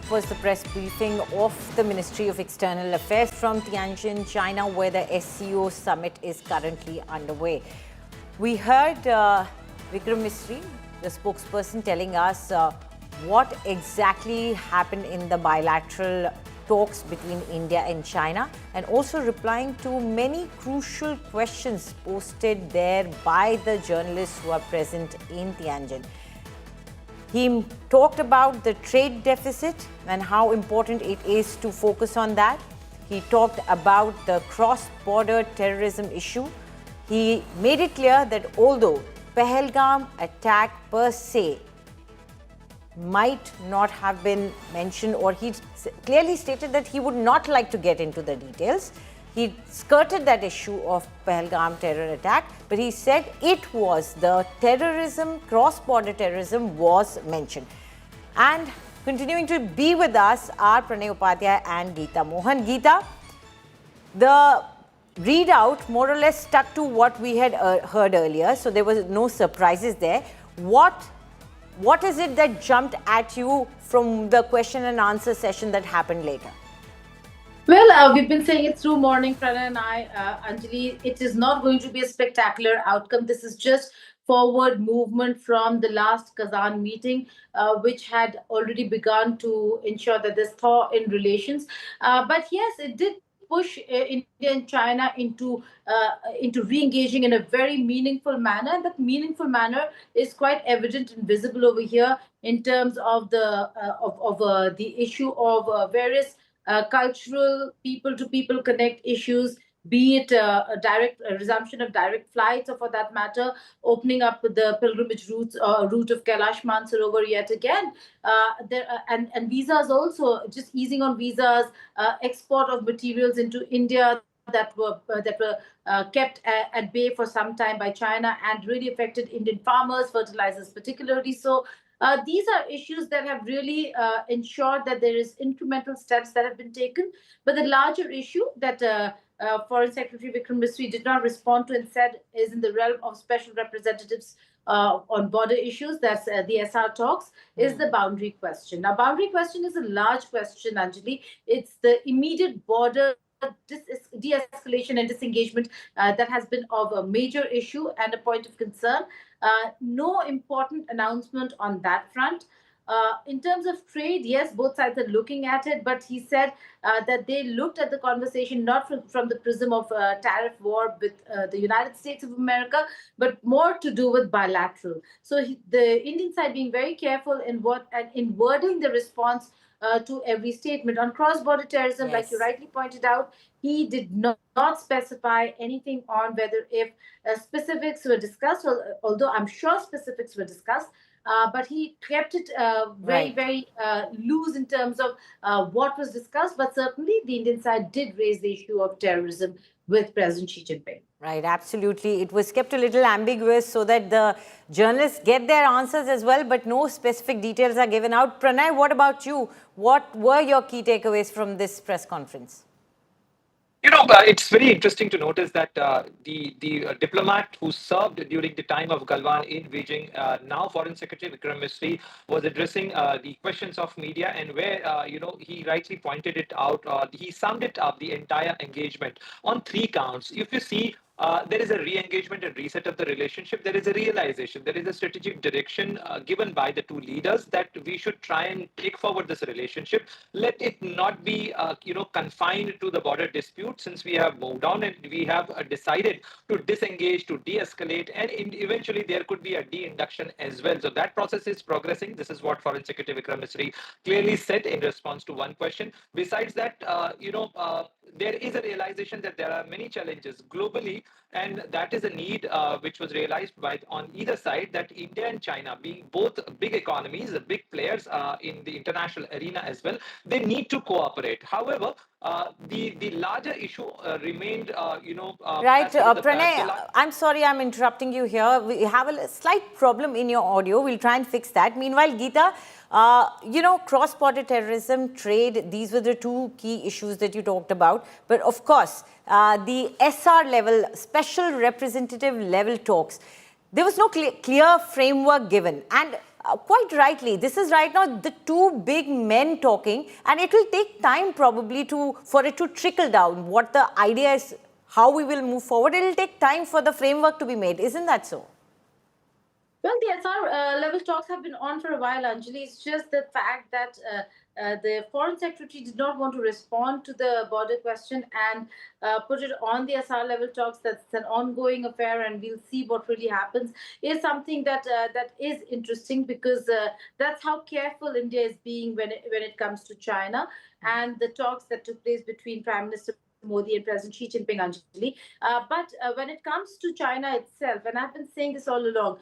was the press briefing of the Ministry of External Affairs from Tianjin, China, where the SCO summit is currently underway. We heard Vikram Misri, the spokesperson, telling us what exactly happened in the bilateral talks between India and China, and also replying to many crucial questions posted there by the journalists who are present in Tianjin. He talked about the trade deficit and how important it is to focus on that. He talked about the cross-border terrorism issue. He made it clear that although Pahalgam attack per se might not have been mentioned, or he clearly stated that he would not like to get into the details. He skirted that issue of Pahalgam terror attack, but he said it was the terrorism, cross-border terrorism was mentioned. And continuing to be with us are Pranay Upadhyay and Geeta Mohan. Geeta, the readout more or less stuck to what we had heard earlier, so there was no surprises there. What is it that jumped at you from the question and answer session that happened later? Well, we've been saying it through morning, Pranay and I, Anjali, it is not going to be a spectacular outcome. This is just forward movement from the last Kazan meeting, which had already begun to ensure that there's thaw in relations. But yes, it did push India and China into re-engaging in a very meaningful manner, and that meaningful manner is quite evident and visible over here in terms of the issue of various cultural people-to-people connect issues, be it a direct resumption of direct flights, or for that matter, opening up the pilgrimage route of Kailash Mansarovar yet again. And visas also, just easing on visas, export of materials into India that were kept at bay for some time by China and really affected Indian farmers, fertilizers particularly. So these are issues that have really ensured that there is incremental steps that have been taken. But the larger issue that Foreign Secretary Vikram Misri did not respond to and said is in the realm of special representatives on border issues, that's the SR talks, is the boundary question. Now, boundary question is a large question, Anjali. It's the immediate border de-escalation and disengagement that has been of a major issue and a point of concern. No important announcement on that front. In terms of trade, yes, both sides are looking at it, but he said that they looked at the conversation not from the prism of tariff war with the United States of America, but more to do with bilateral. So the Indian side being very careful in wording the response to every statement. On cross-border terrorism, yes, like you rightly pointed out, he did not specify anything on whether if specifics were discussed, although I'm sure specifics were discussed, but he kept it very loose in terms of what was discussed. But certainly the Indian side did raise the issue of terrorism with President Xi Jinping. Right, absolutely. It was kept a little ambiguous so that the journalists get their answers as well, but no specific details are given out. Pranay, what about you? What were your key takeaways from this press conference? You know, it's very interesting to notice that the diplomat who served during the time of Galwan in Beijing, now Foreign Secretary Vikram Misri, was addressing the questions of media, and where he rightly pointed it out. He summed it up, the entire engagement, on 3 counts. If you see, there is a re-engagement and reset of the relationship. There is a realization, there is a strategic direction given by the 2 leaders that we should try and take forward this relationship. Let it not be, confined to the border dispute, since we have moved on and we have decided to disengage, to de-escalate, and eventually there could be a de-induction as well. So that process is progressing. This is what Foreign Secretary Vikram Misri clearly said in response to one question. Besides that, there is a realization that there are many challenges globally, and that is a need which was realized by on either side, that India and China, being both big economies, big players in the international arena as well, they need to cooperate. However, the larger issue remained, right, Pranay, I'm sorry I'm interrupting you here. We have a slight problem in your audio. We'll try and fix that. Meanwhile, Geeta, cross-border terrorism, trade, these were the 2 key issues that you talked about. But of course, the SR level, special representative level talks, there was no clear framework given. And quite rightly, this is right now the two big men talking, and it will take time probably for it to trickle down. What the idea is, how we will move forward, it will take time for the framework to be made. Isn't that so? Well, the SR level talks have been on for a while, Anjali. It's just the fact that the Foreign Secretary did not want to respond to the border question and put it on the SR level talks. That's an ongoing affair, and we'll see what really happens. Is something that that is interesting, because that's how careful India is being when it comes to China and the talks that took place between Prime Minister Modi and President Xi Jinping, Anjali. But when it comes to China itself, and I've been saying this all along,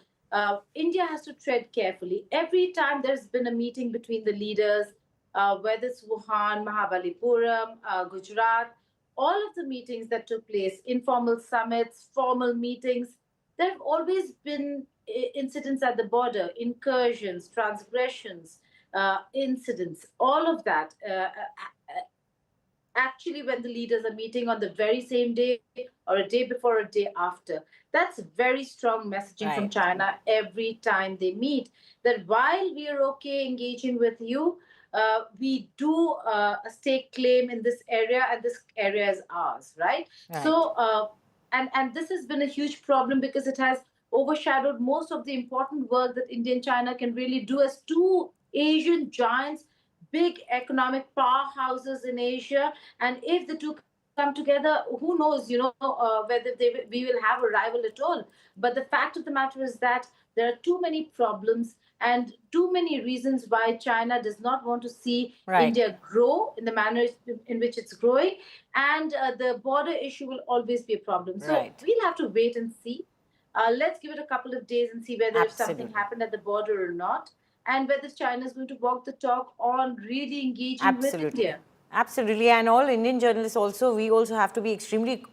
India has to tread carefully. Every time there's been a meeting between the leaders, whether it's Wuhan, Mahabalipuram, Gujarat, all of the meetings that took place, informal summits, formal meetings, there have always been incidents at the border, incursions, transgressions, incidents, all of that. Actually, when the leaders are meeting on the very same day or a day before, a day after, that's very strong messaging from China every time they meet, that while we are okay engaging with you, we do stake claim in this area, and this area is ours, right? So, and this has been a huge problem, because it has overshadowed most of the important work that India and China can really do as two Asian giants, big economic powerhouses in Asia. And if the two come together, who knows, whether we will have a rival at all. But the fact of the matter is that there are too many problems and too many reasons why China does not want to see India grow in the manner in which it's growing. And the border issue will always be a problem. So we'll have to wait and see. Let's give it a couple of days and see whether if something happened at the border or not, and whether China is going to walk the talk on really engaging with India. Absolutely. And all Indian journalists also, we also have to be extremely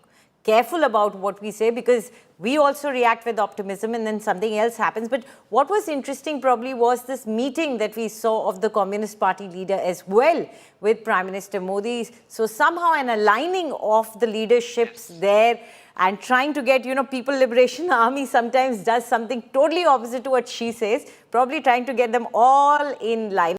careful about what we say, because we also react with optimism and then something else happens. But what was interesting probably was this meeting that we saw of the Communist Party leader as well with Prime Minister Modi. So somehow an aligning of the leaderships there, and trying to get, People Liberation Army sometimes does something totally opposite to what she says, probably trying to get them all in line.